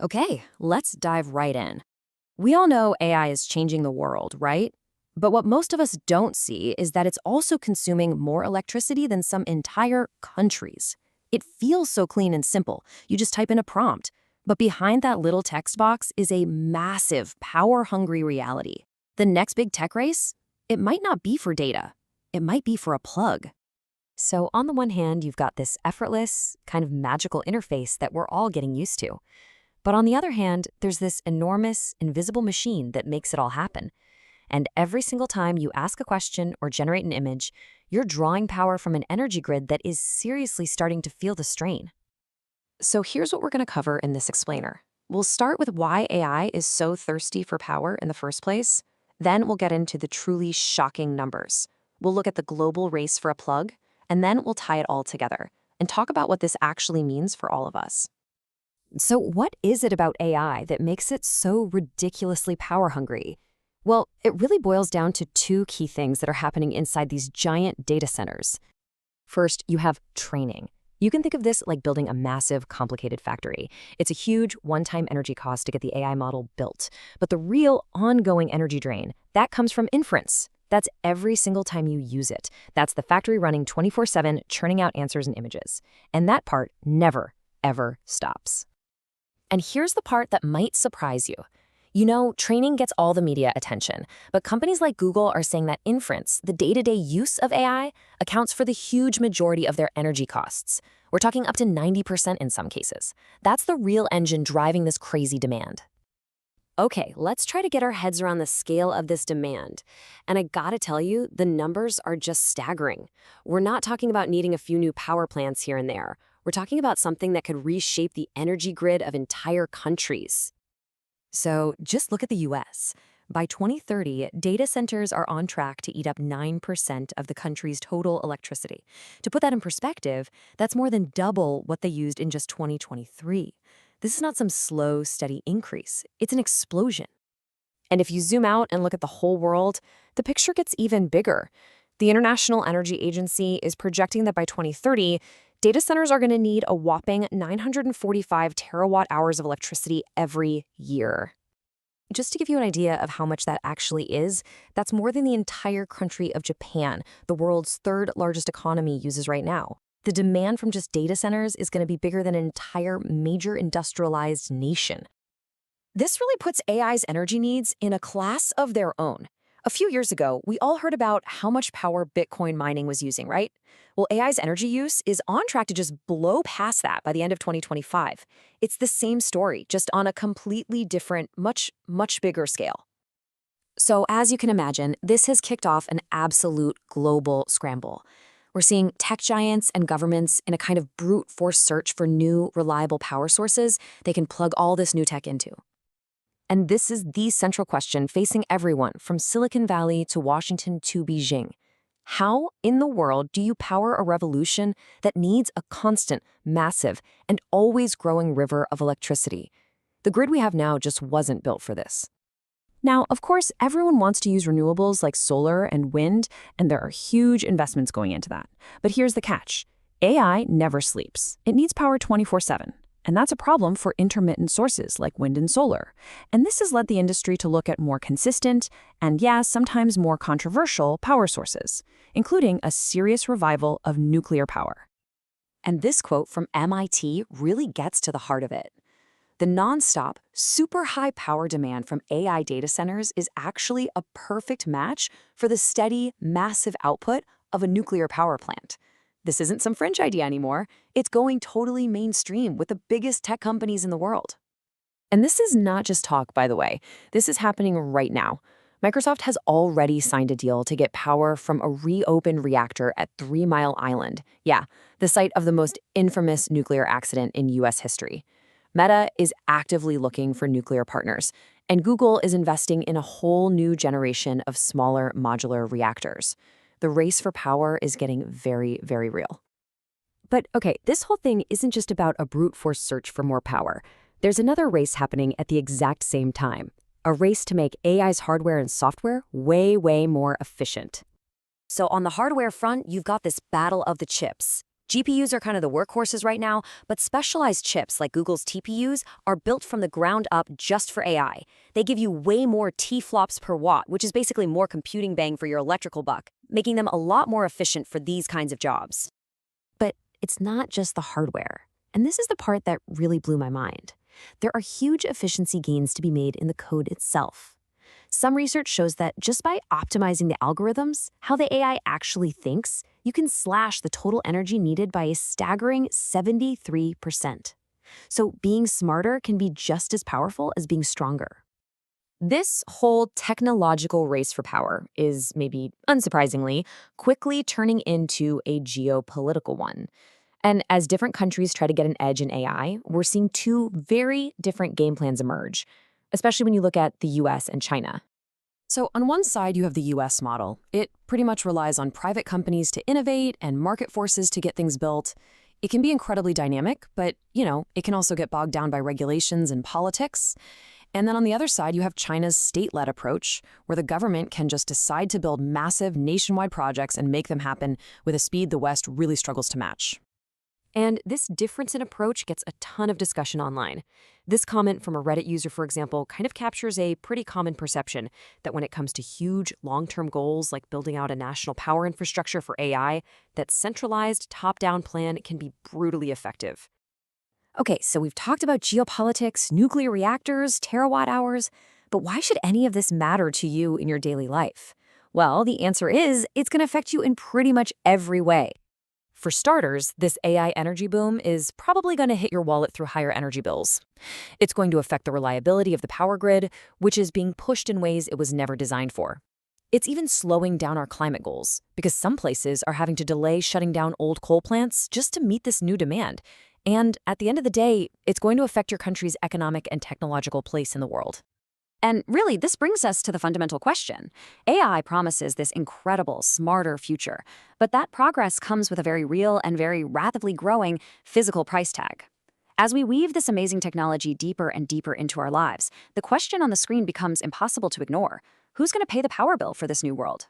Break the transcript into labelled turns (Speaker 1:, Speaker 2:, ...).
Speaker 1: Okay, let's dive right in. We all know AI is changing the world, right? But what most of us don't see is that it's also consuming more electricity than some entire countries. It feels so clean and simple. You just type in a prompt. But behind that little text box is a massive, power-hungry reality. The next big tech race? It might not be for data. It might be for a plug. So on the one hand, you've got this effortless, kind of magical interface that we're all getting used to. But on the other hand, there's this enormous, invisible machine that makes it all happen. And every single time you ask a question or generate an image, you're drawing power from an energy grid that is seriously starting to feel the strain. So here's what we're going to cover in this explainer. We'll start with why AI is so thirsty for power in the first place. Then we'll get into the truly shocking numbers. We'll look at the global race for a plug, and then we'll tie it all together and talk about what this actually means for all of us. So what is it about AI that makes it so ridiculously power hungry? Well, it really boils down to two key things that are happening inside these giant data centers. First, you have training. You can think of this like building a massive, complicated factory. It's a huge, one-time energy cost to get the AI model built. But the real, ongoing energy drain, that comes from inference. That's every single time you use it. That's the factory running 24/7, churning out answers and images. And that part never, ever stops. And here's the part that might surprise you. You know, training gets all the media attention, but companies like Google are saying that inference, the day-to-day use of AI, accounts for the huge majority of their energy costs. We're talking up to 90% in some cases. That's the real engine driving this crazy demand. Okay, let's try to get our heads around the scale of this demand. And I gotta tell you, the numbers are just staggering. We're not talking about needing a few new power plants here and there. We're talking about something that could reshape the energy grid of entire countries. So just look at the US. By 2030, data centers are on track to eat up 9% of the country's total electricity. To put that in perspective, that's more than double what they used in just 2023. This is not some slow, steady increase. It's an explosion. And if you zoom out and look at the whole world, the picture gets even bigger. The International Energy Agency is projecting that by 2030, data centers are going to need a whopping 945 terawatt hours of electricity every year. Just to give you an idea of how much that actually is, that's more than the entire country of Japan, the world's third largest economy, uses right now. The demand from just data centers is going to be bigger than an entire major industrialized nation. This really puts AI's energy needs in a class of their own. A few years ago, we all heard about how much power Bitcoin mining was using, right? Well, AI's energy use is on track to just blow past that by the end of 2025. It's the same story, just on a completely different, much bigger scale. So as you can imagine, this has kicked off an absolute global scramble. We're seeing tech giants and governments in a kind of brute force search for new, reliable power sources they can plug all this new tech into. And this is the central question facing everyone from Silicon Valley to Washington to Beijing. How in the world do you power a revolution that needs a constant, massive, and always growing river of electricity? The grid we have now just wasn't built for this. Now, of course, everyone wants to use renewables like solar and wind, and there are huge investments going into that. But here's the catch. AI never sleeps. It needs power 24/7. And that's a problem for intermittent sources like wind and solar. And this has led the industry to look at more consistent and, sometimes more controversial power sources, including a serious revival of nuclear power. And this quote from MIT really gets to the heart of it. The nonstop, super high power demand from AI data centers is actually a perfect match for the steady, massive output of a nuclear power plant. This isn't some fringe idea anymore. It's going totally mainstream with the biggest tech companies in the world. And this is not just talk, by the way. This is happening right now. Microsoft has already signed a deal to get power from a reopened reactor at 3 Mile Island. Yeah, the site of the most infamous nuclear accident in US history. Meta is actively looking for nuclear partners, and Google is investing in a whole new generation of smaller modular reactors. The race for power is getting very, very real. But okay, this whole thing isn't just about a brute force search for more power. There's another race happening at the exact same time. A race to make AI's hardware and software way, way more efficient. So on the hardware front, you've got this battle of the chips. GPUs are kind of the workhorses right now, but specialized chips like Google's TPUs are built from the ground up just for AI. They give you way more T-flops per watt, which is basically more computing bang for your electrical buck, making them a lot more efficient for these kinds of jobs. But it's not just the hardware. And this is the part that really blew my mind. There are huge efficiency gains to be made in the code itself. Some research shows that just by optimizing the algorithms, how the AI actually thinks, you can slash the total energy needed by a staggering 73%. So being smarter can be just as powerful as being stronger. This whole technological race for power is, maybe unsurprisingly, quickly turning into a geopolitical one. And as different countries try to get an edge in AI, we're seeing two very different game plans emerge, especially when you look at the US and China. So on one side, you have the US model. It pretty much relies on private companies to innovate and market forces to get things built. It can be incredibly dynamic, but, it can also get bogged down by regulations and politics. And then on the other side, you have China's state-led approach, where the government can just decide to build massive nationwide projects and make them happen with a speed the West really struggles to match. And this difference in approach gets a ton of discussion online. This comment from a Reddit user, for example, kind of captures a pretty common perception that when it comes to huge long-term goals like building out a national power infrastructure for AI, that centralized top-down plan can be brutally effective. Okay, so we've talked about geopolitics, nuclear reactors, terawatt hours, but why should any of this matter to you in your daily life? Well, the answer is it's going to affect you in pretty much every way. For starters, this AI energy boom is probably going to hit your wallet through higher energy bills. It's going to affect the reliability of the power grid, which is being pushed in ways it was never designed for. It's even slowing down our climate goals, because some places are having to delay shutting down old coal plants just to meet this new demand. And at the end of the day, it's going to affect your country's economic and technological place in the world. And really, this brings us to the fundamental question. AI promises this incredible, smarter future, but that progress comes with a very real and very rapidly growing physical price tag. As we weave this amazing technology deeper and deeper into our lives, the question on the screen becomes impossible to ignore. Who's going to pay the power bill for this new world?